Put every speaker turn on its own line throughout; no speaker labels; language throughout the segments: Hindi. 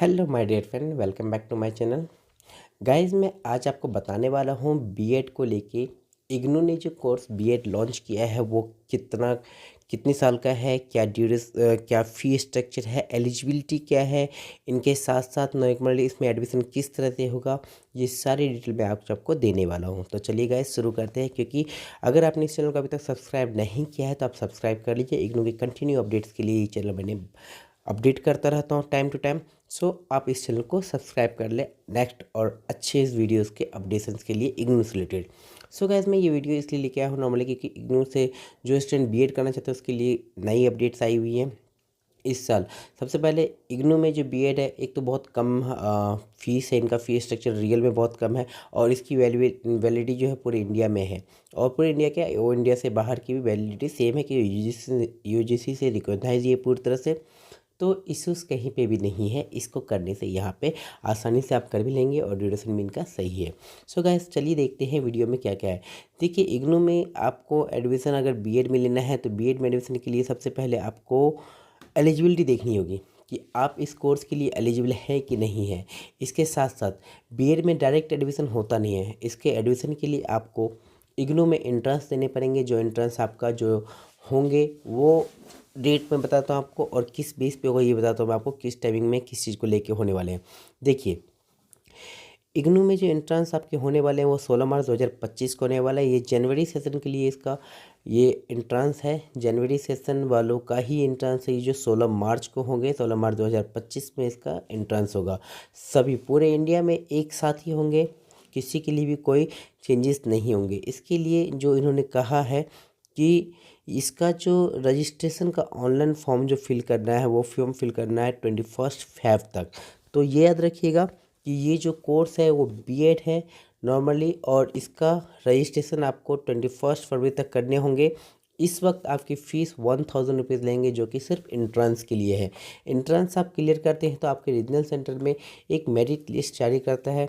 Hello my dear friend, welcome back to my channel. Guys, मैं आज आपको बताने वाला हूँ बीएड को लेके। इग्नू ने जो कोर्स बीएड लॉन्च किया है वो कितनी साल का है, क्या फ़ी स्ट्रक्चर है, एलिजिबिलिटी क्या है, इनके साथ साथ नॉर्मली इसमें एडमिशन किस तरह से होगा, ये सारी डिटेल मैं आप सबको देने वाला हूँ। तो चलिए गाइस शुरू करते हैं, क्योंकि अगर आपने इस चैनल को अभी तक सब्सक्राइब नहीं किया है तो आप सब्सक्राइब कर लीजिए। इग्नू के कंटिन्यू अपडेट्स के लिए ये चैनल मैंने अपडेट करता रहता हूँ टाइम टू टाइम। सो आप इस चैनल को सब्सक्राइब कर लें नेक्स्ट और अच्छे इस वीडियोस के अपडेशंस के लिए इग्नू से रिलेटेड। सो गाइस, मैं ये वीडियो इसलिए लेके आया हूँ नॉर्मली क्योंकि इग्नू से जो स्टूडेंट बीएड करना चाहते हैं उसके लिए नई अपडेट्स आई हुई हैं इस साल। सबसे पहले इग्नू में जो बीएड है, एक तो बहुत कम फीस है, इनका फीस स्ट्रक्चर रियल में बहुत कम है और इसकी वैलिडिटी जो है पूरे इंडिया में है। और पूरे इंडिया क्या, वो इंडिया से बाहर की भी वैलिडिटी सेम है कि यूजीसी से रिकॉग्नाइज ये पूरी तरह से। तो इश्यूज़ कहीं पे भी नहीं है इसको करने से। यहाँ पे आसानी से आप कर भी लेंगे और ड्यूरेशन भी इनका सही है। सो गाइस, चलिए देखते हैं वीडियो में क्या क्या है। देखिए, इग्नू में आपको एडमिशन अगर बीएड में लेना है तो बीएड में एडमिशन के लिए सबसे पहले आपको एलिजिबिलिटी देखनी होगी कि आप इस कोर्स के लिए एलिजिबल हैं कि नहीं है। इसके साथ साथ बीएड में डायरेक्ट एडमिशन होता नहीं है। इसके एडमिशन के लिए आपको इग्नू में एंट्रेंस देने पड़ेंगे। जो एंट्रेंस आपका जो होंगे वो डेट में बताता हूँ आपको, और किस बेस पे होगा ये बताता हूँ मैं आपको, किस टाइमिंग में किस चीज़ को लेके होने वाले हैं। देखिए, इग्नू में जो एंट्रेंस आपके होने वाले हैं वो 16 मार्च 2025 को होने वाला है। ये जनवरी सेशन के लिए इसका ये एंट्रेंस है। जनवरी सेशन वालों का ही एंट्रेंस है। ये जो 16 मार्च को होंगे, 16 मार्च 2025 में इसका एंट्रेंस होगा। सभी पूरे इंडिया में एक साथ ही होंगे, किसी के लिए भी कोई चेंजेस नहीं होंगे। इसके लिए जो इन्होंने कहा है कि इसका जो रजिस्ट्रेशन का ऑनलाइन फॉर्म जो फिल करना है वो फॉर्म फिल करना है 21 फेब तक। तो ये याद रखिएगा कि ये जो कोर्स है वो बीएड है नॉर्मली, और इसका रजिस्ट्रेशन आपको 21 फरवरी तक करने होंगे। इस वक्त आपकी फ़ीस 1000 रुपीज़ लेंगे, जो कि सिर्फ इंट्रेंस के लिए है। इंट्रेंस आप क्लियर करते हैं तो आपके रीजनल सेंटर में एक मेरिट लिस्ट जारी करता है।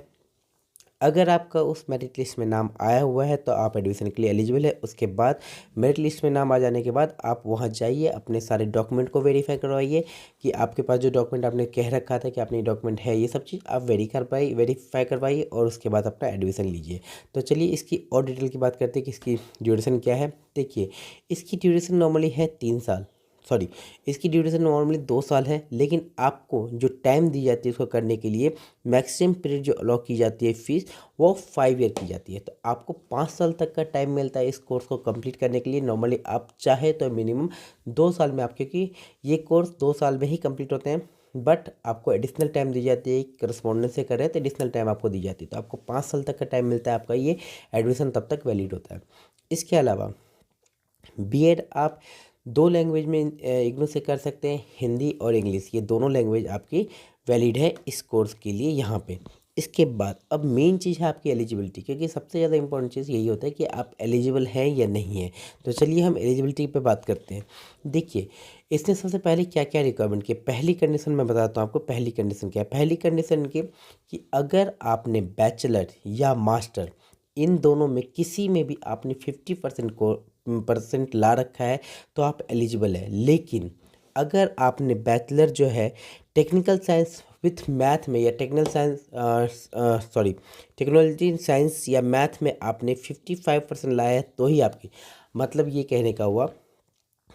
अगर आपका उस मेरिट लिस्ट में नाम आया हुआ है तो आप एडमिशन के लिए एलिजिबल है। उसके बाद मेरिट लिस्ट में नाम आ जाने के बाद आप वहां जाइए, अपने सारे डॉक्यूमेंट को वेरीफाई करवाइए कि आपके पास जो डॉक्यूमेंट आपने कह रखा था कि आपने डॉक्यूमेंट है, ये सब चीज़ आप वेरीफाई करवाइए और उसके बाद अपना एडमिशन लीजिए। तो चलिए इसकी और डिटेल की बात करते हैं कि इसकी ड्यूरेशन क्या है। देखिए, इसकी ड्यूरेशन नॉर्मली है 3 साल, सॉरी, इसकी ड्यूरेशन नॉर्मली 2 साल है, लेकिन आपको जो टाइम दी जाती है उसको करने के लिए मैक्सिमम पीरियड जो अलॉट की जाती है फीस वो 5 ईयर की जाती है। तो आपको 5 साल तक का टाइम मिलता है इस कोर्स को कंप्लीट करने के लिए। नॉर्मली आप चाहे तो मिनिमम 2 साल में आप, क्योंकि ये कोर्स 2 साल में ही कंप्लीट होते हैं, बट आपको एडिशनल टाइम दी जाती है। करस्पॉन्डेंस से करें तो एडिशनल टाइम आपको दी जाती है। तो आपको 5 साल तक का टाइम मिलता है, आपका ये एडमिशन तब तक वैलिड होता है। इसके अलावा बीएड आप 2 लैंग्वेज में इग्नू से कर सकते हैं, हिंदी और इंग्लिश। ये दोनों लैंग्वेज आपकी वैलिड है इस कोर्स के लिए यहाँ पे। इसके बाद अब मेन चीज़ है आपकी एलिजिबिलिटी, क्योंकि सबसे ज़्यादा इंपॉर्टेंट चीज़ यही होता है कि आप एलिजिबल हैं या नहीं है। तो चलिए हम एलिजिबिलिटी पे बात करते हैं। देखिए, इसने सबसे पहले क्या क्या रिक्वायरमेंट की। पहली कंडीशन मैं बताता हूँ आपको। पहली कंडीशन क्या है? पहली कंडीशन की कि अगर आपने बैचलर या मास्टर इन दोनों में किसी में भी आपने 50% ला रखा है तो आप एलिजिबल है। लेकिन अगर आपने बैचलर जो है टेक्निकल साइंस विथ मैथ में या टेक्नोलॉजी साइंस या मैथ में आपने 55% लाया है तो ही आपकी, मतलब ये कहने का हुआ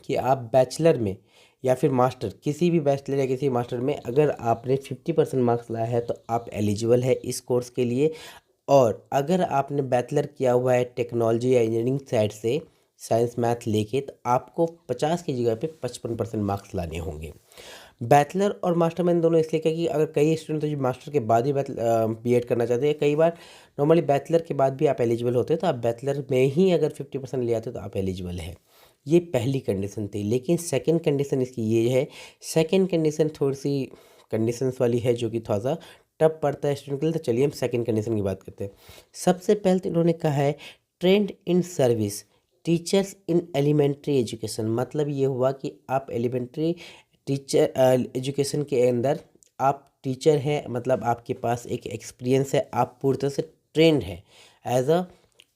कि आप बैचलर में या फिर मास्टर, किसी भी बैचलर या किसी मास्टर में अगर आपने 50% मार्क्स लाया है तो आप एलिजिबल है इस कोर्स के लिए। और अगर आपने बैचलर किया हुआ है टेक्नोलॉजी या इंजीनियरिंग साइड से साइंस मैथ लेके, तो आपको 50 की जगह पे 55% मार्क्स लाने होंगे। बैचलर और मास्टर में दोनों इसलिए क्या कि अगर कई स्टूडेंट तो जो मास्टर के बाद ही बीएड करना चाहते हैं, कई बार नॉर्मली बैचलर के बाद भी आप एलिजिबल होते हैं, तो आप बैचलर में ही अगर 50% ले आते तो आप एलिजिबल है। ये पहली कंडीशन थी। लेकिन सेकंड कंडीशन इसकी ये है, सेकंड कंडीशन थोड़ी सी कंडीशंस वाली है जो कि थोड़ा सा टफ पड़ता है स्टूडेंट के लिए। तो चलिए हम सेकंड कंडीशन की बात करते हैं। सबसे पहले तो इन्होंने कहा है trained in service teachers in elementary education. मतलब ये हुआ कि आप एलिमेंट्री टीचर एजुकेशन के अंदर आप टीचर हैं, मतलब आपके पास एक एक्सपीरियंस है, आप पूरी तरह से ट्रेंड है। एज अ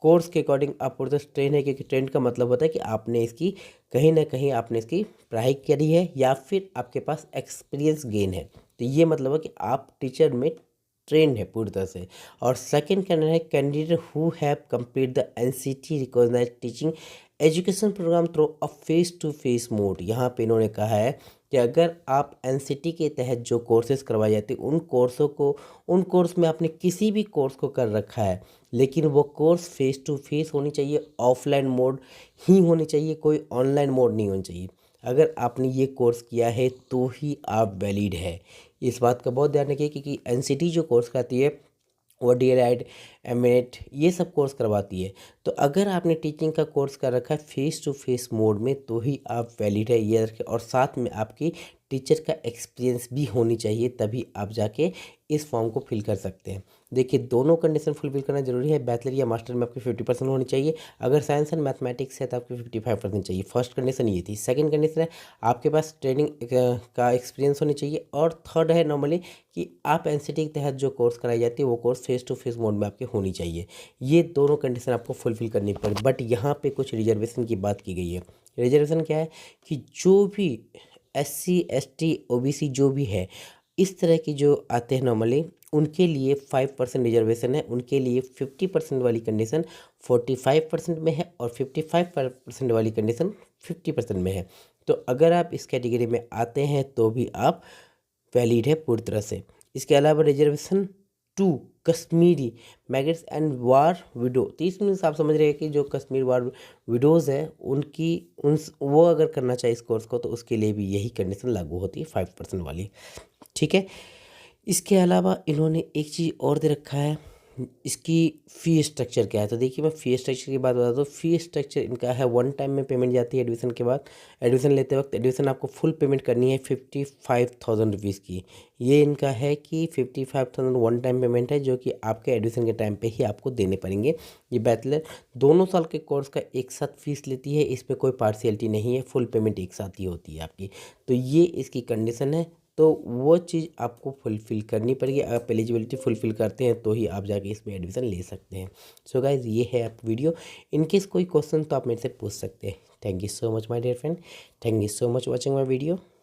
कोर्स के अकॉर्डिंग आप पूरी तरह से ट्रेंड है, क्योंकि ट्रेंड का मतलब होता है कि आपने इसकी कहीं ना कहीं आपने इसकी पढ़ाई करी है या फिर आपके पास एक्सपीरियंस गेन है। तो तो ये मतलब है कि आप टीचर में ट्रेंड है पूरी तरह से। और सेकंड कहना है candidate who have complete the NCT recognised teaching education programme through a face to face mode. यहाँ पे इन्होंने कहा है कि अगर आप एनसीटी के तहत जो कोर्सेज करवाए जाते हैं उन कोर्स में आपने किसी भी कोर्स को कर रखा है, लेकिन वो कोर्स फेस टू फेस होनी चाहिए, ऑफलाइन मोड ही होनी चाहिए, कोई ऑनलाइन मोड नहीं होनी चाहिए। अगर आपने ये कोर्स किया है तो ही आप वैलिड है। इस बात का बहुत ध्यान रखिए, क्योंकि एनसीटी जो कोर्स कराती है वो डीएलएड, एमएड ये सब कोर्स करवाती है। तो अगर आपने टीचिंग का कोर्स कर रखा है फेस टू फेस मोड में तो ही आप वैलिड है, ये रखें। और साथ में आपकी टीचर का एक्सपीरियंस भी होनी चाहिए, तभी आप जाके इस फॉर्म को फिल कर सकते हैं। देखिए, दोनों कंडीशन फुलफिल करना जरूरी है। बैचलर या मास्टर में आपकी 50% होनी चाहिए। अगर साइंस एंड मैथमेटिक्स है तो आपकी 55% चाहिए। फर्स्ट कंडीशन ये थी। सेकंड कंडीशन है आपके पास ट्रेनिंग का एक्सपीरियंस होनी चाहिए। और थर्ड है नॉर्मली कि आप एनसीटी के तहत जो कोर्स कराई जाती है वो course face to face mode में आपके होनी चाहिए। ये दोनों कंडीशन आपको फुलफिल करनी पड़े। बट यहाँ पे कुछ रिजर्वेशन की बात की गई है। रिजर्वेशन क्या है कि जो भी SC ST OBC जो भी है, इस तरह की जो आते हैं नॉर्मली, उनके लिए 5% रिजर्वेशन है। उनके लिए 50% वाली कंडीशन 45% में है और 55% वाली कंडीशन 50% में है। तो अगर आप इस कैटेगरी में आते हैं तो भी आप वैलिड है पूरी तरह से। इसके अलावा reservation 2 Kashmiri migrants and war widow. तो इसमें आप समझ रहे हैं कि जो कश्मीर वार विडोज़ हैं उनकी वो अगर करना चाहिए इस कोर्स को तो उसके लिए भी यही कंडीशन लागू होती है 5% वाली। ठीक है। इसके अलावा इन्होंने एक चीज़ और दे रखा है, इसकी फ़ी स्ट्रक्चर क्या है। तो देखिए, मैं फ़ी स्ट्रक्चर की बात बता दूँ। फ़ी स्ट्रक्चर इनका है, वन टाइम में पेमेंट जाती है एडमिशन के बाद। एडमिशन लेते वक्त एडमिशन आपको फुल पेमेंट करनी है 55,000 रुपीज़ की। ये इनका है कि 55,000 वन टाइम पेमेंट है, जो कि आपके एडमिशन के टाइम पे ही आपको देने पड़ेंगे। ये बैचलर दोनों साल के कोर्स का एक साथ फीस लेती है, इसमें कोई पार्शियलिटी नहीं है, फुल पेमेंट एक साथ ही होती है आपकी। तो ये इसकी कंडीशन है। तो वो चीज़ आपको फुलफ़िल करनी पड़ेगी। आप एलिजिबिलिटी फुलफ़िल करते हैं तो ही आप जाके इसमें एडमिशन ले सकते हैं। सो गाइज़, ये है आप वीडियो। इन केस कोई क्वेश्चन तो आप मेरे से पूछ सकते हैं। Thank you so much my dear friend. Thank you so much watching my video.